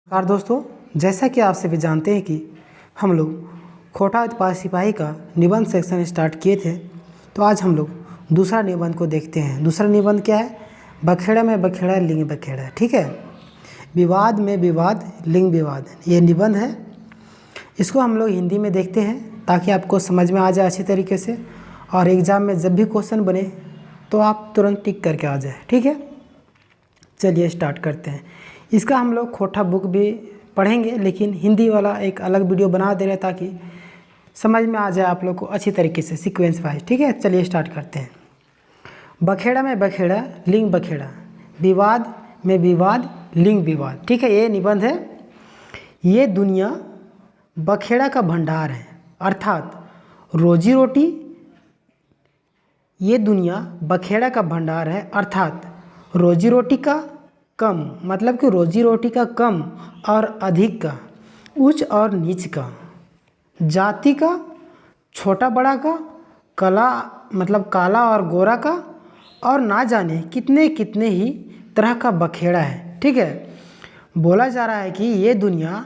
नमस्कार दोस्तों, जैसा कि आप सभी जानते हैं कि हम लोग खोटा उत्पाद सिपाही का निबंध सेक्शन स्टार्ट किए थे। तो आज हम लोग दूसरा निबंध को देखते हैं। दूसरा निबंध क्या है? बखेड़ा में बखेड़ा लिंग बखेड़ा। ठीक है, विवाद में विवाद लिंग विवाद, ये निबंध है। इसको हम लोग हिंदी में देखते हैं ताकि आपको समझ में आ जाए अच्छी तरीके से, और एग्ज़ाम में जब भी क्वेश्चन बने तो आप तुरंत टिक करके आ जाए। ठीक है, चलिए स्टार्ट करते हैं। इसका हम लोग खोटा बुक भी पढ़ेंगे, लेकिन हिंदी वाला एक अलग वीडियो बना दे रहे हैं ताकि समझ में आ जाए आप लोग को अच्छी तरीके से सीक्वेंस वाइज। ठीक है, चलिए स्टार्ट करते हैं। बखेड़ा में बखेड़ा लिंग बखेड़ा, विवाद में विवाद लिंग विवाद। ठीक है, ये निबंध है। ये दुनिया बखेड़ा का भंडार है, अर्थात रोजी रोटी। ये दुनिया बखेड़ा का भंडार है, अर्थात रोजी रोटी का कम, मतलब कि रोजी रोटी का कम और अधिक का, उच्च और नीच का, जाति का, छोटा बड़ा का, कला मतलब काला और गोरा का, और ना जाने कितने कितने ही तरह का बखेड़ा है। ठीक है, बोला जा रहा है कि ये दुनिया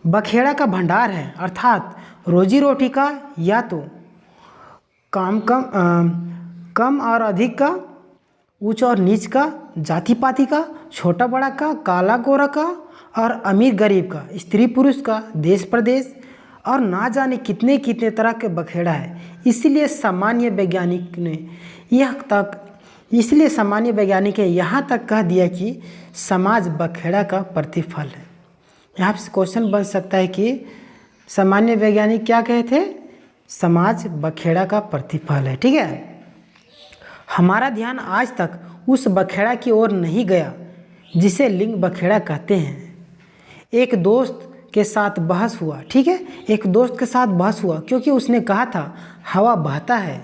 बखेड़ा का भंडार है, अर्थात रोजी रोटी का या तो कम और अधिक का, ऊंच और नीच का, जाति पाति का, छोटा बड़ा का, काला गोरा का और अमीर गरीब का, स्त्री पुरुष का, देश प्रदेश, और ना जाने कितने कितने तरह के बखेड़ा है। इसलिए सामान्य वैज्ञानिक ने यहाँ तक कह दिया कि समाज बखेड़ा का प्रतिफल है। यहाँ से क्वेश्चन बन सकता है कि सामान्य वैज्ञानिक क्या कहे थे? समाज बखेड़ा का प्रतिफल है। ठीक है, हमारा ध्यान आज तक उस बखेड़ा की ओर नहीं गया जिसे लिंग बखेड़ा कहते हैं। एक दोस्त के साथ बहस हुआ। ठीक है, एक दोस्त के साथ बहस हुआ क्योंकि उसने कहा था हवा बहता है।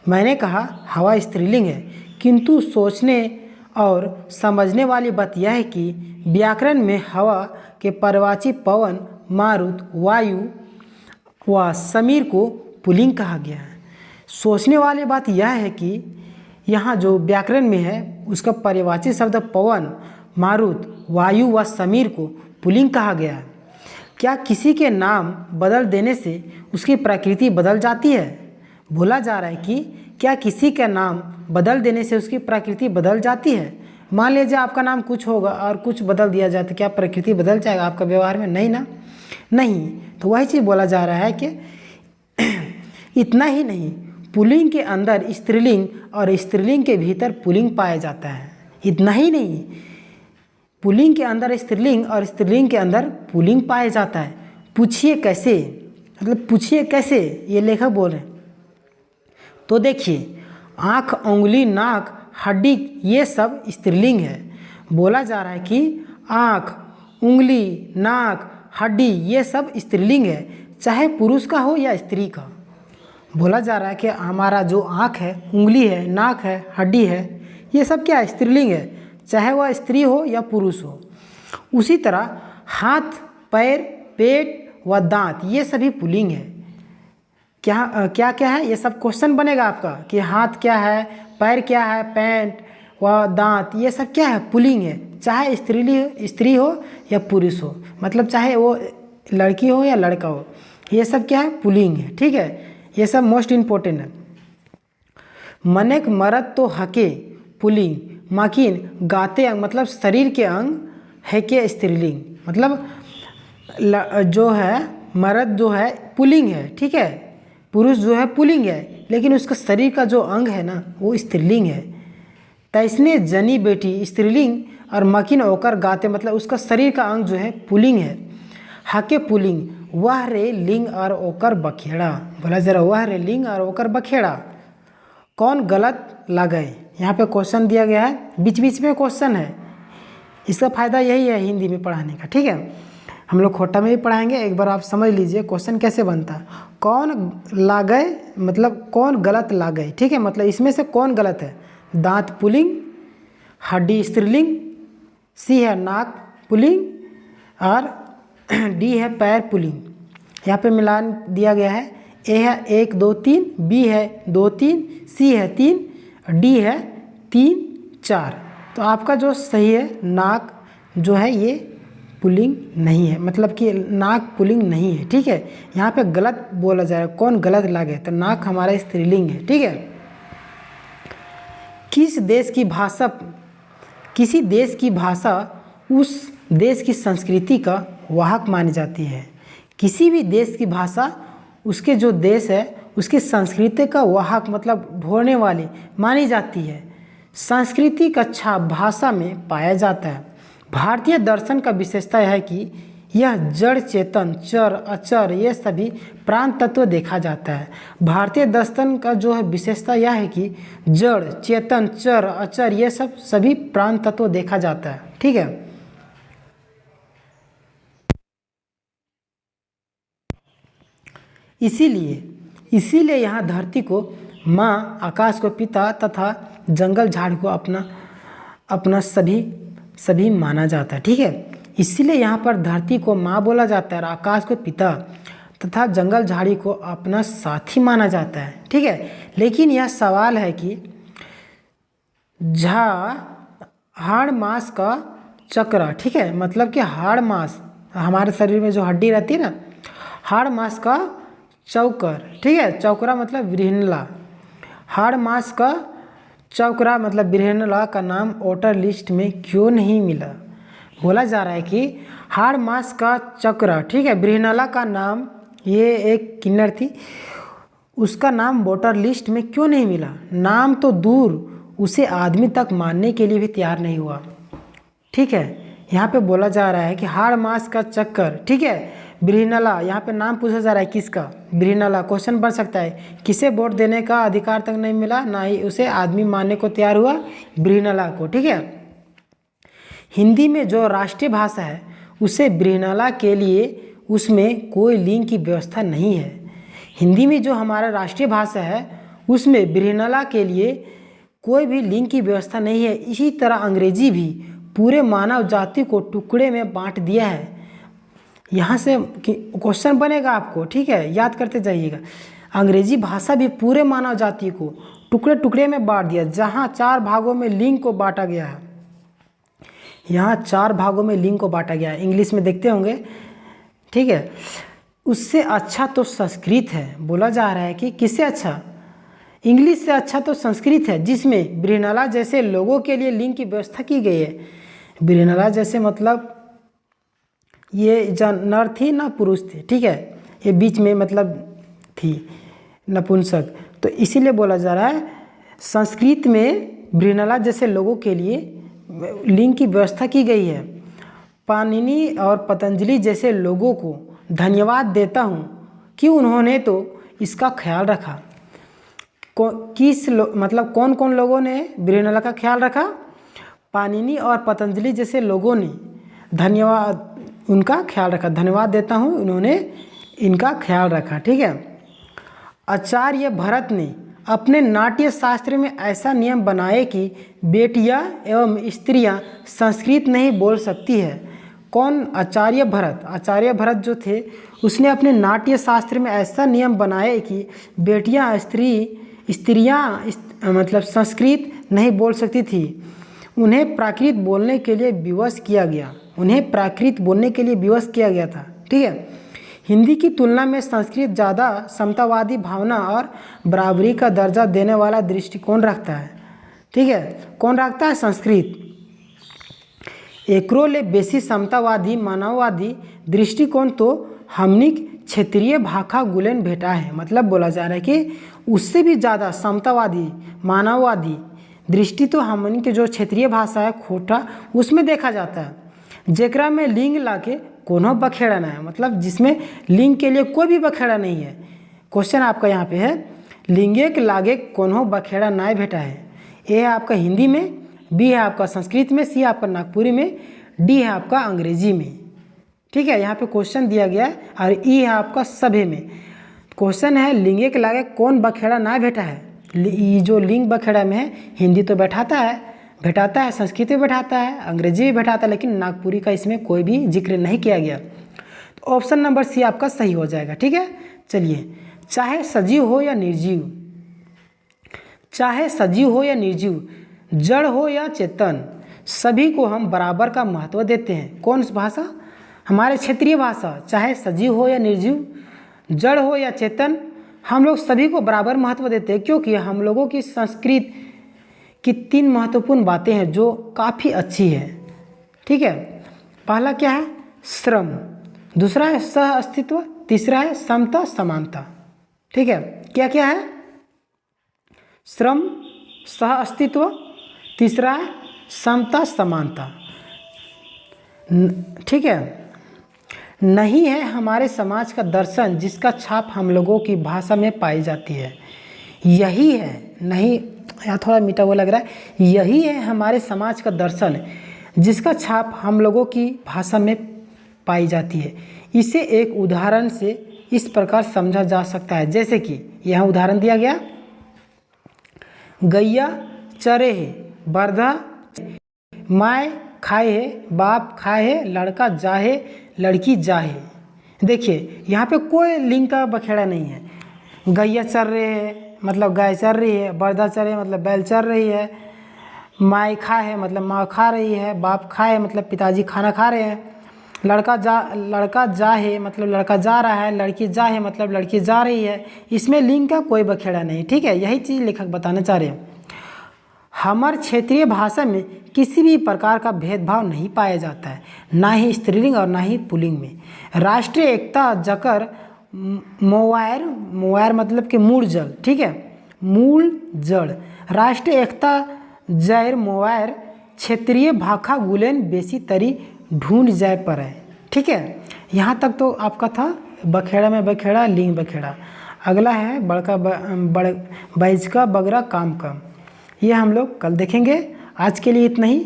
मैंने कहा हवा स्त्रीलिंग है, किंतु सोचने और समझने वाली बात यह है कि व्याकरण में हवा के पर्यायवाची पवन, मारुत, वायु व समीर को पुल्लिंग कहा गया है। सोचने वाली बात यह है कि यहाँ जो व्याकरण में है उसका पर्यायवाची शब्द पवन, मारुत, वायु व समीर को पुल्लिंग कहा गया है। क्या किसी के नाम बदल देने से उसकी प्रकृति बदल जाती है? बोला जा रहा है कि क्या किसी का नाम बदल देने से उसकी प्रकृति बदल जाती है? मान लीजिए आपका नाम कुछ होगा और कुछ बदल दिया जाए तो क्या प्रकृति बदल जाएगा आपका व्यवहार में? नहीं ना, नहीं। तो वही चीज़ बोला जा रहा है कि इतना ही नहीं, पुल्लिंग के अंदर स्त्रीलिंग और स्त्रीलिंग के भीतर पुल्लिंग पाया जाता है। इतना ही नहीं, पुल्लिंग के अंदर स्त्रीलिंग और स्त्रीलिंग के अंदर पुल्लिंग पाया जाता है। पूछिए कैसे, मतलब पूछिए कैसे, ये लेखक बोल रहे हैं। तो देखिए, आँख, उंगली, नाक, हड्डी, ये सब स्त्रीलिंग है। बोला जा रहा है कि आँख, उंगली, नाक, हड्डी, ये सब स्त्रीलिंग है, चाहे पुरुष का हो या स्त्री का। बोला जा रहा है कि हमारा जो आँख है, उंगली है, नाक है, हड्डी है, ये सब क्या है? स्त्रीलिंग है, चाहे वह स्त्री हो या पुरुष हो। उसी तरह हाथ, पैर, पेट व दांत, ये सभी पुल्लिंग है। क्या क्या है? ये सब क्वेश्चन बनेगा आपका कि हाथ क्या है, पैर क्या है, पैंट व दांत, ये सब क्या है? पुल्लिंग है, चाहे स्त्री हो या पुरुष हो, मतलब चाहे वो लड़की हो या लड़का हो, ये सब क्या है? पुल्लिंग है। ठीक है, ये सब मोस्ट इम्पोर्टेंट है। मनेक मरद तो हके पुल्लिंग, माकिन गाते अंग, मतलब शरीर के अंग, है के स्त्रीलिंग, मतलब जो है मर्द जो है पुल्लिंग है। ठीक है, पुरुष जो है पुल्लिंग है, लेकिन उसका शरीर का जो अंग है ना वो स्त्रीलिंग है। तैसने जनी बेटी स्त्रीलिंग और मकिन ओकर गाते, मतलब उसका शरीर का अंग जो है पुल्लिंग है। हके पुल्लिंग, वह रे लिंग और ओकर बखेड़ा। बोला जरा, वह रे लिंग और ओकर बखेड़ा। कौन गलत लगे? यहाँ पे क्वेश्चन दिया गया है, बीच बीच में क्वेश्चन है। इसका फ़ायदा यही है हिंदी में पढ़ाने का। ठीक है, हम लोग खोटा में भी पढ़ाएंगे, एक बार आप समझ लीजिए क्वेश्चन कैसे बनता है। कौन लागे, मतलब कौन गलत लागे। ठीक है, मतलब इसमें से कौन गलत है? दांत पुल्लिंग, हड्डी स्त्रीलिंग, सी है नाक पुल्लिंग, और डी है पैर पुल्लिंग। यहाँ पे मिलान दिया गया है। ए है 1 2 3, बी है 2 3, सी है 3, डी है 3 4। तो आपका जो सही है नाक जो है ये पुल्लिंग नहीं है, मतलब कि नाक पुल्लिंग नहीं है। ठीक है, यहाँ पे गलत बोला जा रहा है, कौन गलत लागे, तो नाक हमारा स्त्रीलिंग है। ठीक है, किसी देश की भाषा उस देश की संस्कृति का वाहक मानी जाती है। किसी भी देश की भाषा उसके जो देश है उसकी संस्कृति का वाहक मतलब ढोने वाली मानी जाती है। सांस्कृतिक अच्छा भाषा में पाया जाता है। भारतीय दर्शन का विशेषता यह है कि यह जड़ चेतन चर अचर ये सभी प्राण तत्व देखा जाता है। भारतीय दर्शन का जो है विशेषता यह है कि जड़ चेतन चर अचर ये सभी प्राण तत्व देखा जाता है। ठीक है, इसीलिए यहाँ धरती को माँ, आकाश को पिता तथा जंगल झाड़ को अपना सभी माना जाता है। ठीक है, इसीलिए यहाँ पर धरती को माँ बोला जाता है और आकाश को पिता तथा जंगल झाड़ी को अपना साथी माना जाता है। ठीक है, लेकिन यह सवाल है कि हाड़ मांस का चक्र, ठीक है, मतलब कि हाड़ मांस हमारे शरीर में जो हड्डी रहती है ना, हाड़ मांस का चौकर, ठीक है, चौकरा मतलब बिरहनला, हाड़ मांस का चौकरा मतलब बिरहनला का नाम वोटर लिस्ट में क्यों नहीं मिला। बोला जा रहा है कि हाड़ मांस का चक्र, ठीक है, बिरहनला का नाम, ये एक किन्नर थी, उसका नाम वोटर लिस्ट में क्यों नहीं मिला। नाम तो दूर, उसे आदमी तक मानने के लिए भी तैयार नहीं हुआ। ठीक है, यहाँ पे बोला जा रहा है कि हाड़ मांस का चक्कर, ठीक है, बिरहनला, यहाँ पे नाम पूछा जा रहा है किसका, बिरहनला। क्वेश्चन बन सकता है किसे वोट देने का अधिकार तक नहीं मिला, ना ही उसे आदमी मानने को तैयार हुआ, बिरहनला को। ठीक है, हिंदी में जो राष्ट्रीय भाषा है उसे बिरहनला के लिए उसमें कोई लिंग की व्यवस्था नहीं है। हिंदी में जो हमारा राष्ट्रीय भाषा है उसमें बिरहनला के लिए कोई भी लिंग की व्यवस्था नहीं है। इसी तरह अंग्रेजी भी पूरे मानव जाति को टुकड़े में बांट दिया है। यहाँ से क्वेश्चन बनेगा आपको, ठीक है, याद करते जाइएगा। अंग्रेजी भाषा भी पूरे मानव जाति को टुकड़े टुकड़े में बांट दिया। जहाँ 4 भागों में लिंग को बांटा गया है, यहाँ 4 भागों में लिंग को बांटा गया है। इंग्लिश में देखते होंगे, ठीक है, उससे अच्छा तो संस्कृत है। बोला जा रहा है कि किससे अच्छा, इंग्लिश से अच्छा तो संस्कृत है, जिसमें बिरहनला जैसे लोगों के लिए लिंग की व्यवस्था की गई है। बिरहनला जैसे मतलब ये नर थी ना पुरुष थे, ठीक है, ये बीच में मतलब थी नपुंसक, तो इसीलिए बोला जा रहा है संस्कृत में बिरहनला जैसे लोगों के लिए लिंग की व्यवस्था की गई है। पाणिनि और पतंजलि जैसे लोगों को धन्यवाद देता हूँ कि उन्होंने तो इसका ख्याल रखा। मतलब कौन कौन लोगों ने बिरहनला का ख्याल रखा, पाणिनि और पतंजलि जैसे लोगों ने धन्यवाद उनका ख्याल रखा, धन्यवाद देता हूँ उन्होंने इनका ख्याल रखा। ठीक है, आचार्य भरत ने अपने नाट्य शास्त्र में ऐसा नियम बनाए कि बेटियां एवं स्त्रियां संस्कृत नहीं बोल सकती है। कौन, आचार्य भरत। आचार्य भरत जो थे उसने अपने नाट्य शास्त्र में ऐसा नियम बनाए कि बेटियां स्त्रियां मतलब संस्कृत नहीं बोल सकती थी। उन्हें प्राकृत बोलने के लिए विवश किया गया, उन्हें प्राकृत बोलने के लिए विवश किया गया था। ठीक है, हिंदी की तुलना में संस्कृत ज़्यादा समतावादी भावना और बराबरी का दर्जा देने वाला दृष्टिकोण रखता है। ठीक है, कौन रखता है, संस्कृत। एकरो ले बेसी समतावादी मानववादी दृष्टिकोण तो हमनिक क्षेत्रीय भाखा गुलेन भेटा है। मतलब बोला जा रहा है कि उससे भी ज़्यादा समतावादी मानववादी दृष्टि तो हमन के जो क्षेत्रीय भाषा है खोटा उसमें देखा जाता है, जेकरा में लिंग लाके कोनो बखेड़ा ना है, मतलब जिसमें लिंग के लिए कोई भी बखेड़ा नहीं है। क्वेश्चन आपका यहाँ पे है, लिंगे के लागे कोनो बखेड़ा ना भेटा है। ए है आपका हिंदी में, बी है आपका संस्कृत में, सी है आपका नागपुरी में, डी है आपका अंग्रेजी में। ठीक है, यहाँ पे क्वेश्चन दिया गया है और ई है आपका सभे में। क्वेश्चन है लिंगे के लागे कौन बखेड़ा ना भेटा है। ये जो लिंग बखेड़ा में है, हिंदी तो बैठाता है, संस्कृत भी बैठाता है, अंग्रेजी भी बैठाता है, लेकिन नागपुरी का इसमें कोई भी जिक्र नहीं किया गया। तो ऑप्शन नंबर सी आपका सही हो जाएगा। ठीक है, चलिए, चाहे सजीव हो या निर्जीव, जड़ हो या चेतन, सभी को हम बराबर का महत्व देते हैं। कौन सी भाषा, हमारे क्षेत्रीय भाषा चाहे सजीव हो या निर्जीव, जड़ हो या चेतन, हम लोग सभी को बराबर महत्व देते हैं, क्योंकि हम लोगों की संस्कृत की 3 महत्वपूर्ण बातें हैं जो काफ़ी अच्छी है। ठीक है, पहला क्या है? श्रम, दूसरा है सह अस्तित्व, तीसरा है समता समानता। ठीक है, क्या क्या है? श्रम, सह अस्तित्व, तीसरा है समता समानता। ठीक है, नहीं है हमारे समाज का दर्शन जिसका छाप हम लोगों की भाषा में पाई जाती है। यही है, नहीं यहाँ थोड़ा मीठा वो लग रहा है, यही है हमारे समाज का दर्शन जिसका छाप हम लोगों की भाषा में पाई जाती है। इसे एक उदाहरण से इस प्रकार समझा जा सकता है, जैसे कि यहाँ उदाहरण दिया गया, गैया चरे है, बरधा माय खाए है, बाप खाए है, लड़का जाहे, लड़की जाहे। देखिए यहाँ पे कोई लिंग का बखेड़ा नहीं है। गैया चर रहे है मतलब गाय चर रही है, बरधा चरे मतलब बैल चर रही है, माय खा है मतलब माँ खा रही है, बाप खाए मतलब पिताजी खाना खा रहे हैं, लड़का जा है मतलब लड़का जा रहा है, लड़की जा है मतलब लड़की जा रही है। इसमें लिंग का कोई बखेड़ा नहीं। ठीक है, यही चीज़ लेखक बताना चाह रहे हैं। हमारे क्षेत्रीय भाषा में किसी भी प्रकार का भेदभाव नहीं पाया जाता है, ना ही स्त्रीलिंग और ना ही पुल्लिंग में। राष्ट्रीय एकता जकर मोवायर मतलब कि मूल जड़। ठीक है, मूल जड़, राष्ट्रीय एकता जैर मोवायर क्षेत्रीय भाखा गुलेन बेसी तरी ढूंढ जाए पर है। ठीक है, यहाँ तक तो आपका था बखेड़ा में बखेड़ा, लिंग बखेड़ा। अगला है बड़का बैज का बगरा काम का, ये हम लोग कल देखेंगे। आज के लिए इतना ही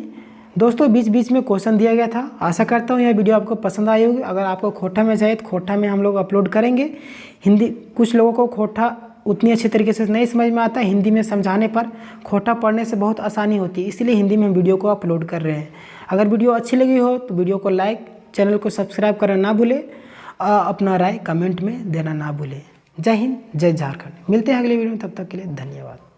दोस्तों। बीच बीच में क्वेश्चन दिया गया था। आशा करता हूँ यह वीडियो आपको पसंद आई होगी। अगर आपको खोटा में चाहिए तो खोटा में हम लोग अपलोड करेंगे। हिंदी, कुछ लोगों को खोटा उतनी अच्छी तरीके से नहीं समझ में आता है, हिंदी में समझाने पर खोटा पढ़ने से बहुत आसानी होती है, इसलिए हिंदी में वीडियो को अपलोड कर रहे हैं। अगर वीडियो अच्छी लगी हो तो वीडियो को लाइक, चैनल को सब्सक्राइब करना ना भूलें, अपना राय कमेंट में देना ना भूलें। जय हिंद, जय झारखंड। मिलते हैं अगले वीडियो में, तब तक के लिए धन्यवाद।